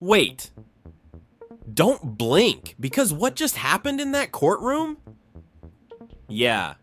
Wait, don't blink, because what just happened in that courtroom? Yeah,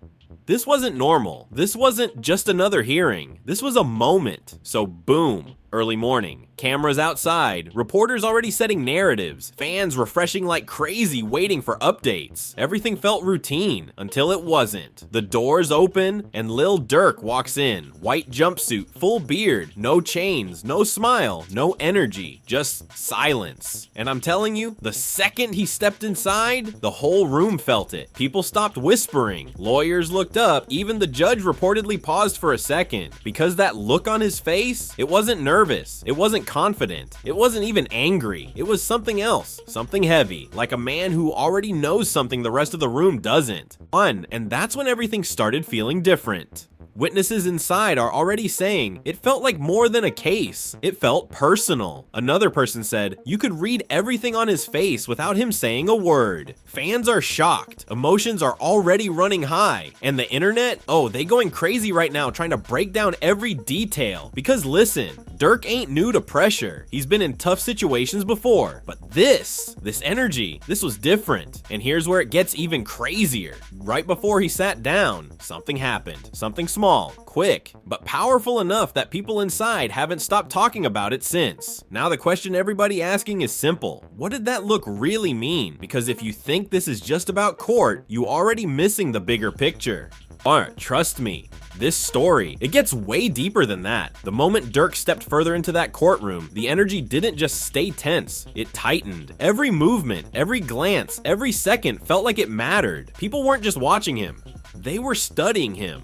this wasn't normal. This wasn't just another hearing. This was a moment. So boom, early morning, cameras outside, reporters already setting narratives, fans refreshing like crazy waiting for updates. Everything felt routine until it wasn't. The doors open and Lil Durk walks in, white jumpsuit, full beard, no chains, no smile, no energy, just silence. And I'm telling you, the second he stepped inside, the whole room felt it. People stopped whispering, lawyers looked up, even the judge reportedly paused for a second, because that look on his face, it wasn't nervous, it wasn't confident, it wasn't even angry, it was something else, something heavy, like a man who already knows something the rest of the room doesn't. And that's when everything started feeling different. Witnesses inside are already saying it felt like more than a case. It felt personal. Another person said you could read everything on his face without him saying a word. Fans are shocked. Emotions are already running high. And the internet, oh, they going crazy right now trying to break down every detail. Because listen, Durk ain't new to pressure. He's been in tough situations before. But this energy, this was different. And here's where it gets even crazier. Right before he sat down, something happened. Something small, quick, but powerful enough that people inside haven't stopped talking about it since. Now the question everybody asking is simple. What did that look really mean? Because if you think this is just about court, you already missing the bigger picture. Alright, trust me. This story, it gets way deeper than that. The moment Durk stepped further into that courtroom, the energy didn't just stay tense, it tightened. Every movement, every glance, every second felt like it mattered. People weren't just watching him, they were studying him.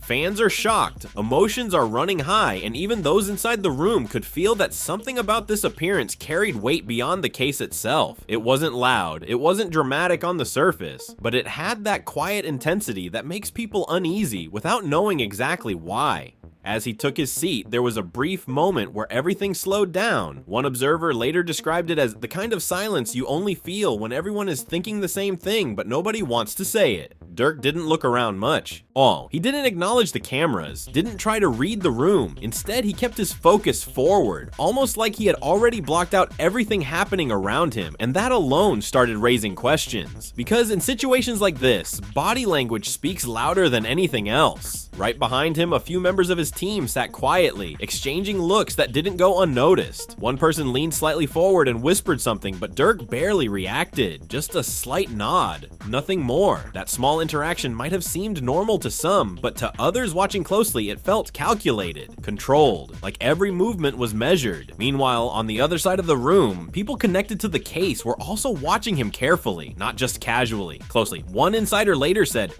Fans are shocked, emotions are running high, and even those inside the room could feel that something about this appearance carried weight beyond the case itself. It wasn't loud, it wasn't dramatic on the surface, but it had that quiet intensity that makes people uneasy without knowing exactly why. As he took his seat, there was a brief moment where everything slowed down. One observer later described it as the kind of silence you only feel when everyone is thinking the same thing but nobody wants to say it. Durk didn't look around much. He didn't acknowledge the cameras, didn't try to read the room. Instead, he kept his focus forward, almost like he had already blocked out everything happening around him, and that alone started raising questions. Because in situations like this, body language speaks louder than anything else. Right behind him, a few members of his team sat quietly, exchanging looks that didn't go unnoticed. One person leaned slightly forward and whispered something, but Durk barely reacted. Just a slight nod, nothing more. That small interaction might have seemed normal to some, but to others watching closely, it felt calculated, controlled, like every movement was measured. Meanwhile, on the other side of the room, people connected to the case were also watching him carefully, not just casually, closely. One insider later said,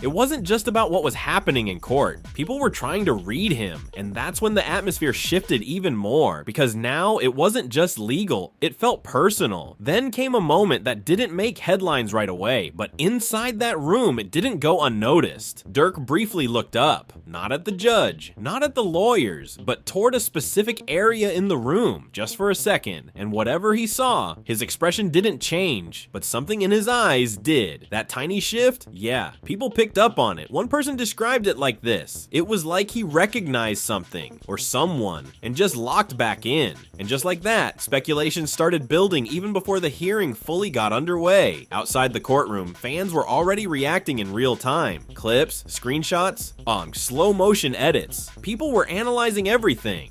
it wasn't just about what was happening in court. People were trying to read him, and that's when the atmosphere shifted even more, because now it wasn't just legal, it felt personal. Then came a moment that didn't make headlines right away, but inside that room, it didn't go unnoticed. Durk briefly looked up, not at the judge, not at the lawyers, but toward a specific area in the room, just for a second, and whatever he saw, his expression didn't change, but something in his eyes did. That tiny shift? Yeah, people picked up on it. One person described it like this. It was like he recognized something or someone and just locked back in. And just like that, speculation started building even before the hearing fully got underway. Outside the courtroom, fans were already reacting in real time. Clips, screenshots, slow motion edits. People were analyzing everything.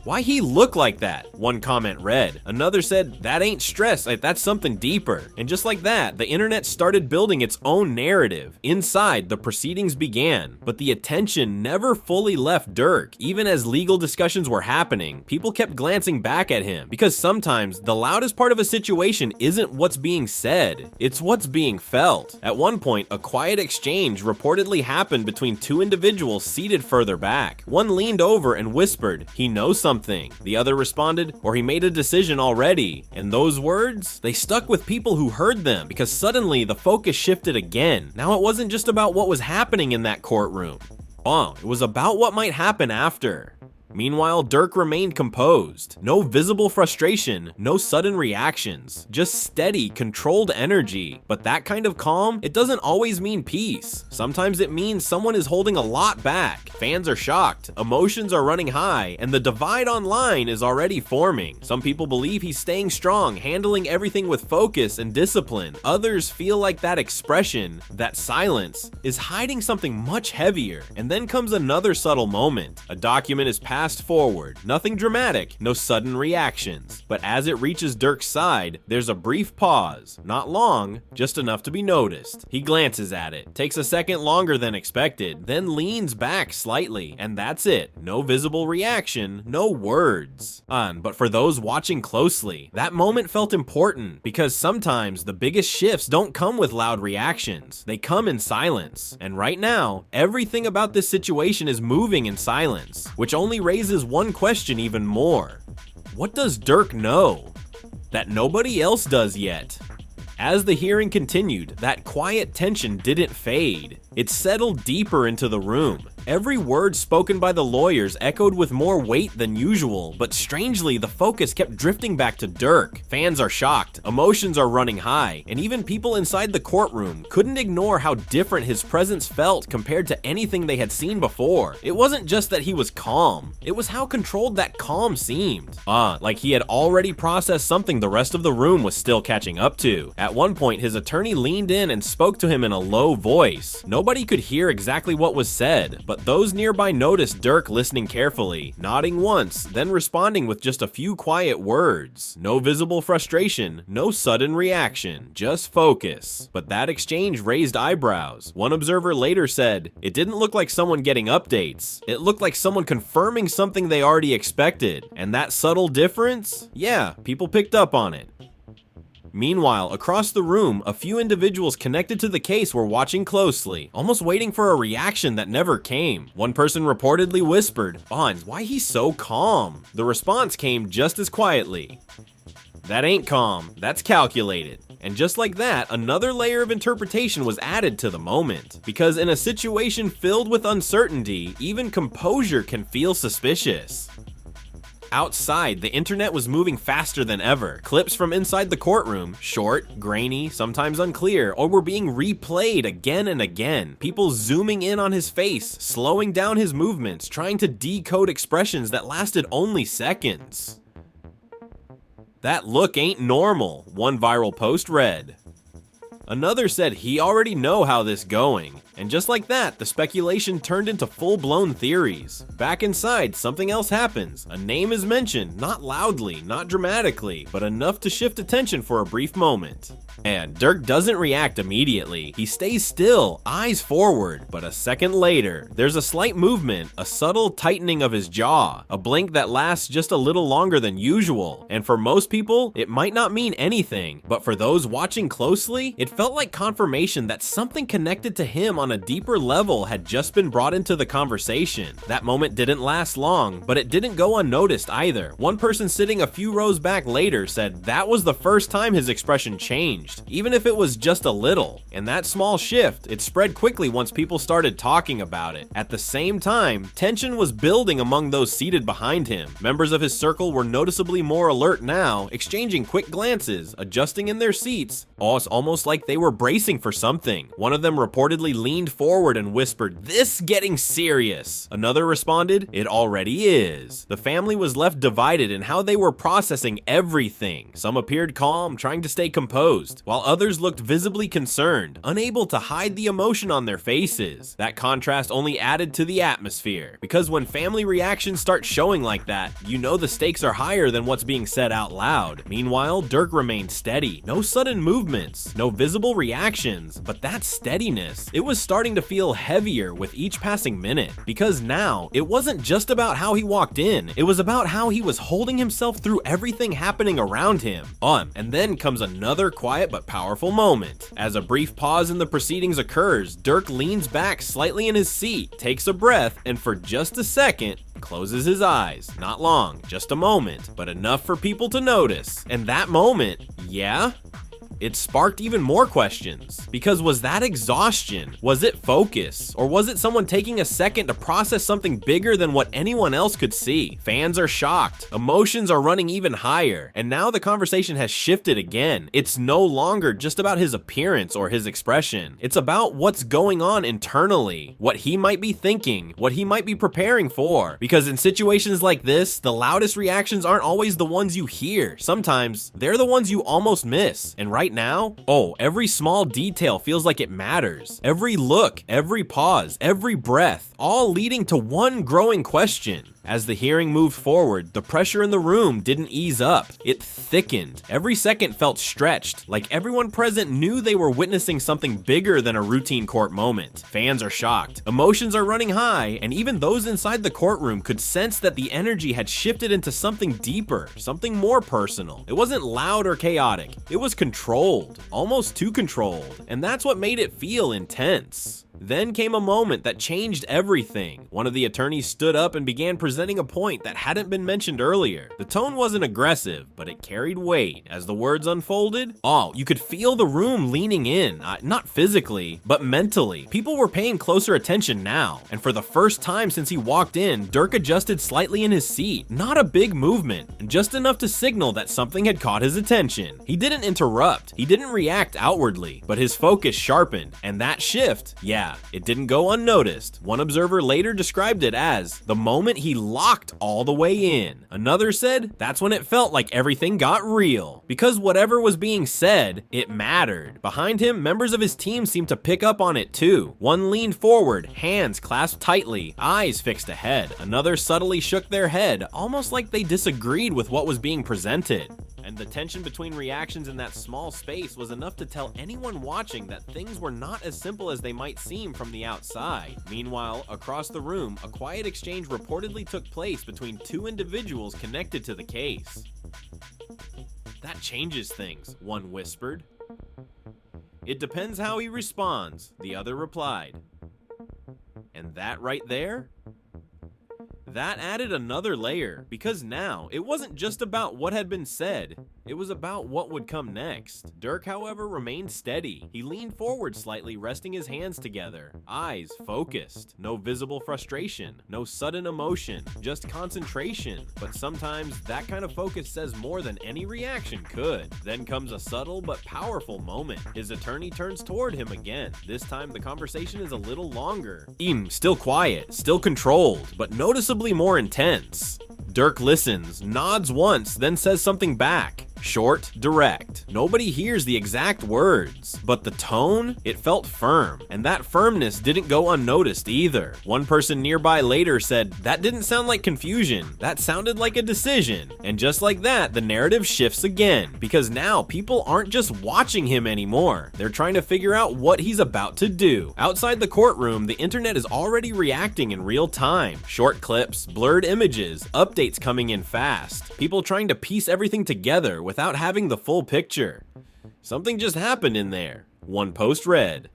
Why he look like that? One comment read. Another said, that ain't stress, that's something deeper. And just like that, the internet started building its own narrative. Inside, the proceedings began, but the attention never fully left Durk. Even as legal discussions were happening, people kept glancing back at him, because sometimes the loudest part of a situation isn't what's being said, it's what's being felt. At one point, a quiet exchange reportedly happened between two individuals seated further back. One leaned over and whispered, he knows something. The other responded, or he made a decision already. And those words, they stuck with people who heard them, because suddenly the focus shifted again. Now it wasn't just about what was happening in that courtroom. It was about what might happen after. Meanwhile, Durk remained composed. No visible frustration, no sudden reactions, just steady, controlled energy. But that kind of calm, it doesn't always mean peace. Sometimes it means someone is holding a lot back. Fans are shocked, emotions are running high, and the divide online is already forming. Some people believe he's staying strong, handling everything with focus and discipline. Others feel like that expression, that silence, is hiding something much heavier. And then comes another subtle moment. A document is passed forward. Nothing dramatic, no sudden reactions. But as it reaches Durk's side, there's a brief pause. Not long, just enough to be noticed. He glances at it, takes a second longer than expected, then leans back slightly, and that's it. No visible reaction, no words. But for those watching closely, that moment felt important because sometimes the biggest shifts don't come with loud reactions. They come in silence. And right now, everything about this situation is moving in silence, which only raises one question even more. What does Durk know that nobody else does yet? As the hearing continued, that quiet tension didn't fade. It settled deeper into the room. Every word spoken by the lawyers echoed with more weight than usual, but strangely, the focus kept drifting back to Durk. Fans are shocked, emotions are running high, and even people inside the courtroom couldn't ignore how different his presence felt compared to anything they had seen before. It wasn't just that he was calm, it was how controlled that calm seemed. Like he had already processed something the rest of the room was still catching up to. At one point, his attorney leaned in and spoke to him in a low voice. Nobody could hear exactly what was said, but those nearby noticed Durk listening carefully, nodding once, then responding with just a few quiet words. No visible frustration, no sudden reaction, just focus. But that exchange raised eyebrows. One observer later said, "It didn't look like someone getting updates. It looked like someone confirming something they already expected." And that subtle difference? Yeah, people picked up on it. Meanwhile, across the room, a few individuals connected to the case were watching closely, almost waiting for a reaction that never came. One person reportedly whispered, "Bonds, why he's so calm?" The response came just as quietly, "That ain't calm, that's calculated." And just like that, another layer of interpretation was added to the moment. Because in a situation filled with uncertainty, even composure can feel suspicious. Outside, the internet was moving faster than ever. Clips from inside the courtroom, short, grainy, sometimes unclear, or were being replayed again and again. People zooming in on his face, slowing down his movements, trying to decode expressions that lasted only seconds. "That look ain't normal," one viral post read. Another said he already know how this going. And just like that, the speculation turned into full-blown theories. Back inside, something else happens. A name is mentioned, not loudly, not dramatically, but enough to shift attention for a brief moment. And Durk doesn't react immediately. He stays still, eyes forward, but a second later, there's a slight movement, a subtle tightening of his jaw, a blink that lasts just a little longer than usual. And for most people, it might not mean anything, but for those watching closely, it felt like confirmation that something connected to him on a deeper level had just been brought into the conversation. That moment didn't last long, but it didn't go unnoticed either. One person sitting a few rows back later said that was the first time his expression changed, even if it was just a little. And that small shift, it spread quickly once people started talking about it. At the same time, tension was building among those seated behind him. Members of his circle were noticeably more alert now, exchanging quick glances, adjusting in their seats, almost like they were bracing for something. One of them reportedly leaned forward and whispered, "This getting serious." Another responded, "It already is." The family was left divided in how they were processing everything. Some appeared calm, trying to stay composed, while others looked visibly concerned, unable to hide the emotion on their faces. That contrast only added to the atmosphere, because when family reactions start showing like that, you know the stakes are higher than what's being said out loud. Meanwhile, Durk remained steady. No sudden movements, no visible reactions, but that steadiness, it was starting to feel heavier with each passing minute, because now it wasn't just about how he walked in, it was about how he was holding himself through everything happening around him. And then comes another quiet but powerful moment. As a brief pause in the proceedings occurs, Durk leans back slightly in his seat, takes a breath, and for just a second, closes his eyes. Not long, just a moment, but enough for people to notice. And that moment, yeah? it sparked even more questions. Because was that exhaustion? Was it focus? Or was it someone taking a second to process something bigger than what anyone else could see? Fans are shocked, emotions are running even higher, and now the conversation has shifted again. It's no longer just about his appearance or his expression. It's about what's going on internally, what he might be thinking, what he might be preparing for. Because in situations like this, the loudest reactions aren't always the ones you hear. Sometimes they're the ones you almost miss. And right now, every small detail feels like it matters. Every look, every pause, every breath, all leading to one growing question. As the hearing moved forward, the pressure in the room didn't ease up. It thickened. Every second felt stretched, like everyone present knew they were witnessing something bigger than a routine court moment. Fans are shocked. Emotions are running high, and even those inside the courtroom could sense that the energy had shifted into something deeper, something more personal. It wasn't loud or chaotic. It was controlled, almost too controlled, and that's what made it feel intense. Then came a moment that changed everything. One of the attorneys stood up and began presenting a point that hadn't been mentioned earlier. The tone wasn't aggressive, but it carried weight. As the words unfolded, you could feel the room leaning in, not physically, but mentally. People were paying closer attention now, and for the first time since he walked in, Durk adjusted slightly in his seat. Not a big movement, just enough to signal that something had caught his attention. He didn't interrupt, he didn't react outwardly, but his focus sharpened, and that shift, it didn't go unnoticed. One observer later described it as the moment he locked all the way in. Another said that's when it felt like everything got real. Because whatever was being said, it mattered. Behind him, members of his team seemed to pick up on it too. One leaned forward, hands clasped tightly, eyes fixed ahead. Another subtly shook their head, almost like they disagreed with what was being presented. And the tension between reactions in that small space was enough to tell anyone watching that things were not as simple as they might seem from the outside. Meanwhile, across the room, a quiet exchange reportedly took place between two individuals connected to the case. "That changes things," one whispered. "It depends how he responds," the other replied. And that right there? That added another layer, because now it wasn't just about what had been said, it was about what would come next. Durk, however, remained steady. He leaned forward slightly, resting his hands together, eyes focused. No visible frustration, no sudden emotion, just concentration. But sometimes that kind of focus says more than any reaction could. Then comes a subtle but powerful moment. His attorney turns toward him again. This time the conversation is a little longer. Still quiet, still controlled, but noticeably more intense. Durk listens, nods once, then says something back. Short, direct. Nobody hears the exact words, but the tone, it felt firm, and that firmness didn't go unnoticed either. One person nearby later said, "That didn't sound like confusion, that sounded like a decision." And just like that, the narrative shifts again, because now people aren't just watching him anymore, they're trying to figure out what he's about to do. Outside the courtroom, the internet is already reacting in real time. Short clips, blurred images, updates coming in fast. People trying to piece everything together without having the full picture. "Something just happened in there," one post read.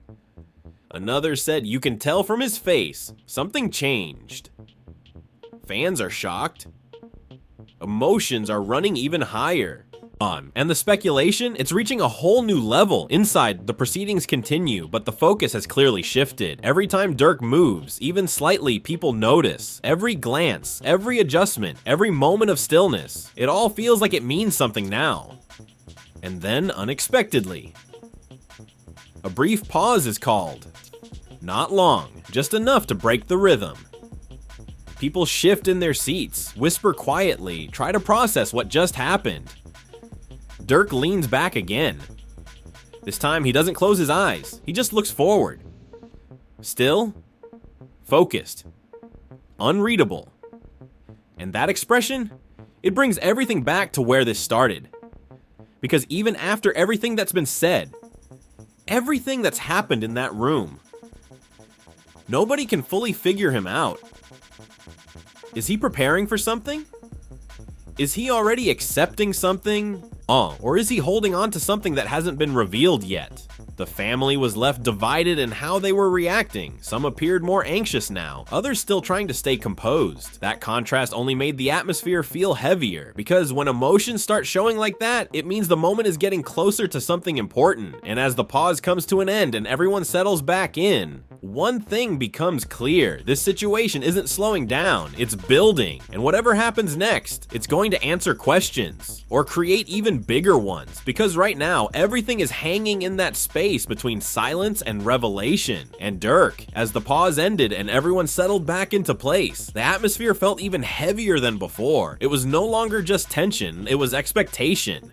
Another said, "You can tell from his face, something changed." Fans are shocked. Emotions are running even higher. And the speculation, it's reaching a whole new level. Inside, the proceedings continue, but the focus has clearly shifted. Every time Durk moves, even slightly, people notice. Every glance, every adjustment, every moment of stillness, it all feels like it means something now. And then, unexpectedly, a brief pause is called. Not long, just enough to break the rhythm. People shift in their seats, whisper quietly, try to process what just happened. Durk leans back again. This time he doesn't close his eyes, he just looks forward. Still, focused, unreadable. And that expression, it brings everything back to where this started. Because even after everything that's been said, everything that's happened in that room, nobody can fully figure him out. Is he preparing for something? Is he already accepting something? Or is he holding on to something that hasn't been revealed yet? The family was left divided in how they were reacting. Some appeared more anxious now, others still trying to stay composed. That contrast only made the atmosphere feel heavier, because when emotions start showing like that, it means the moment is getting closer to something important. And as the pause comes to an end and everyone settles back in, one thing becomes clear. This situation isn't slowing down, it's building. And whatever happens next, it's going to answer questions, or create even bigger ones. Because right now, everything is hanging in that space between silence and revelation. And Durk, as the pause ended and everyone settled back into place, the atmosphere felt even heavier than before. It was no longer just tension, it was expectation.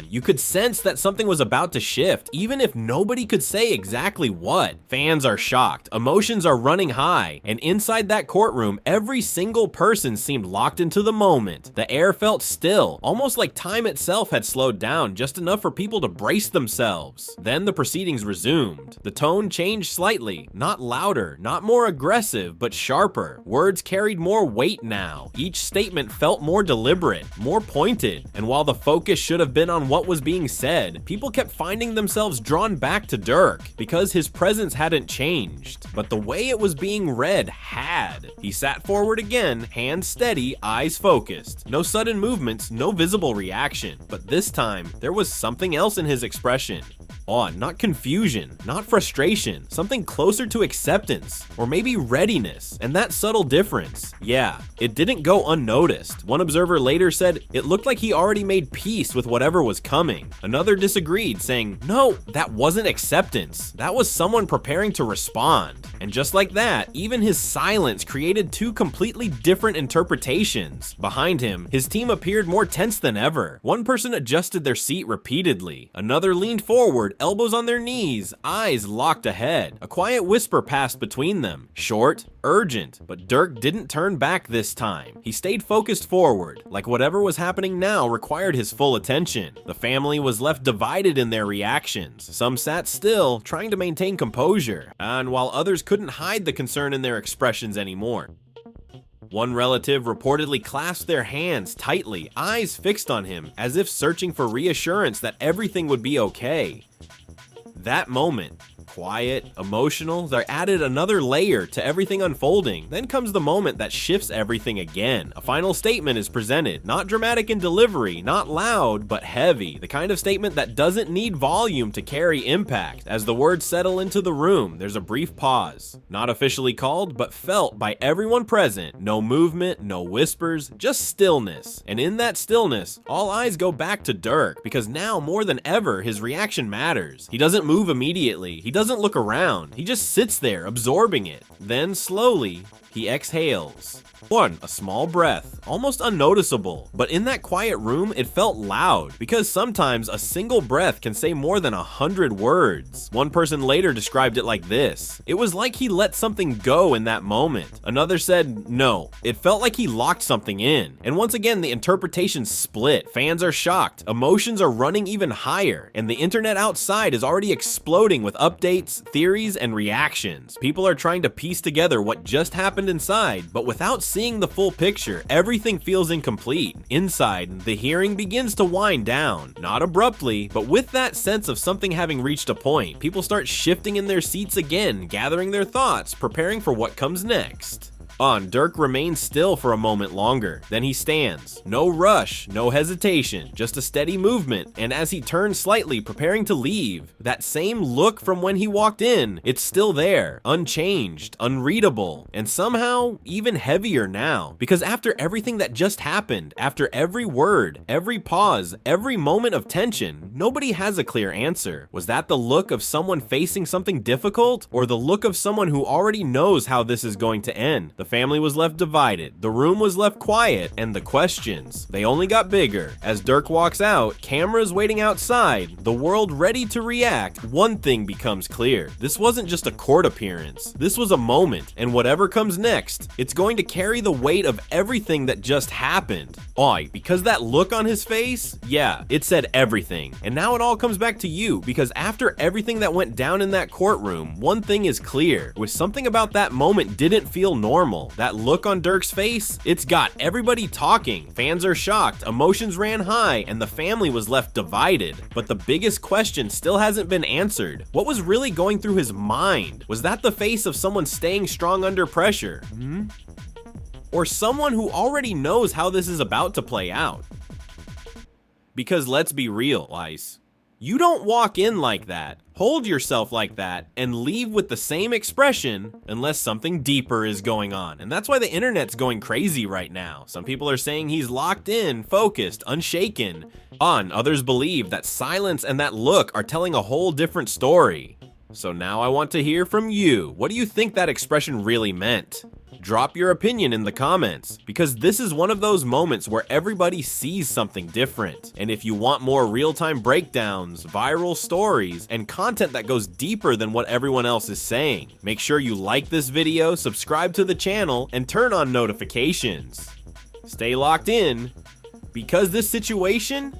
You could sense that something was about to shift, even if nobody could say exactly what. Fans are shocked, emotions are running high, and inside that courtroom, every single person seemed locked into the moment. The air felt still, almost like time itself had slowed down just enough for people to brace themselves. Then the proceedings resumed. The tone changed slightly, not louder, not more aggressive, but sharper. Words carried more weight now. Each statement felt more deliberate, more pointed, and while the focus should have been on what was being said, people kept finding themselves drawn back to Durk because his presence hadn't changed, but the way it was being read had. He sat forward again, hands steady, eyes focused. No sudden movements, no visible reaction, but this time there was something else in his expression. Not confusion, not frustration, something closer to acceptance, or maybe readiness, and that subtle difference. Yeah, it didn't go unnoticed. One observer later said it looked like he already made peace with whatever was coming. Another disagreed, saying, no, that wasn't acceptance. That was someone preparing to respond. And just like that, even his silence created two completely different interpretations. Behind him, his team appeared more tense than ever. One person adjusted their seat repeatedly. Another leaned forward, elbows on their knees, eyes locked ahead. A quiet whisper passed between them. Short, urgent, but Durk didn't turn back this time. He stayed focused forward, like whatever was happening now required his full attention. The family was left divided in their reactions. Some sat still, trying to maintain composure, and while others couldn't hide the concern in their expressions anymore. One relative reportedly clasped their hands tightly, eyes fixed on him, as if searching for reassurance that everything would be okay. That moment, quiet, emotional, they added another layer to everything unfolding. Then comes the moment that shifts everything again. A final statement is presented, not dramatic in delivery, not loud, but heavy. The kind of statement that doesn't need volume to carry impact. As the words settle into the room, there's a brief pause. Not officially called, but felt by everyone present. No movement, no whispers, just stillness. And in that stillness, all eyes go back to Durk, because now more than ever, his reaction matters. He doesn't move immediately. He doesn't look around. He just sits there, absorbing it. Then slowly, he exhales. A small breath, almost unnoticeable, but in that quiet room, it felt loud, because sometimes a single breath can say more than 100 words. One person later described it like this: it was like he let something go in that moment. Another said, no, it felt like he locked something in. And once again, the interpretations split. Fans are shocked, emotions are running even higher, and the internet outside is already exploding with updates, theories, and reactions. People are trying to piece together what just happened inside, but without seeing the full picture, everything feels incomplete. Inside, the hearing begins to wind down, not abruptly, but with that sense of something having reached a point. People start shifting in their seats again, gathering their thoughts, preparing for what comes next. Durk remains still for a moment longer. Then he stands. No rush, no hesitation, just a steady movement. And as he turns slightly, preparing to leave, that same look from when he walked in, it's still there, unchanged, unreadable, and somehow even heavier now. Because after everything that just happened, after every word, every pause, every moment of tension, nobody has a clear answer. Was that the look of someone facing something difficult, or the look of someone who already knows how this is going to end? The family was left divided, the room was left quiet, and the questions, they only got bigger. As Durk walks out, cameras waiting outside, the world ready to react, one thing becomes clear. This wasn't just a court appearance. This was a moment, and whatever comes next, it's going to carry the weight of everything that just happened. Because that look on his face, yeah, it said everything. And now it all comes back to you, because after everything that went down in that courtroom, one thing is clear. Something about that moment didn't feel normal. normal. That look on Durk's face, it's got everybody talking. Fans are shocked, emotions ran high, and the family was left divided. But the biggest question still hasn't been answered. What was really going through his mind? Was that the face of someone staying strong under pressure? Or someone who already knows how this is about to play out? Because let's be real, Ice. You don't walk in like that, hold yourself like that, and leave with the same expression unless something deeper is going on. And that's why the internet's going crazy right now. Some people are saying he's locked in, focused, unshaken. Others believe that silence and that look are telling a whole different story. So now I want to hear from you. What do you think that expression really meant? Drop your opinion in the comments, because this is one of those moments where everybody sees something different. And if you want more real-time breakdowns, viral stories, and content that goes deeper than what everyone else is saying, make sure you like this video, subscribe to the channel, and turn on notifications. Stay locked in, because this situation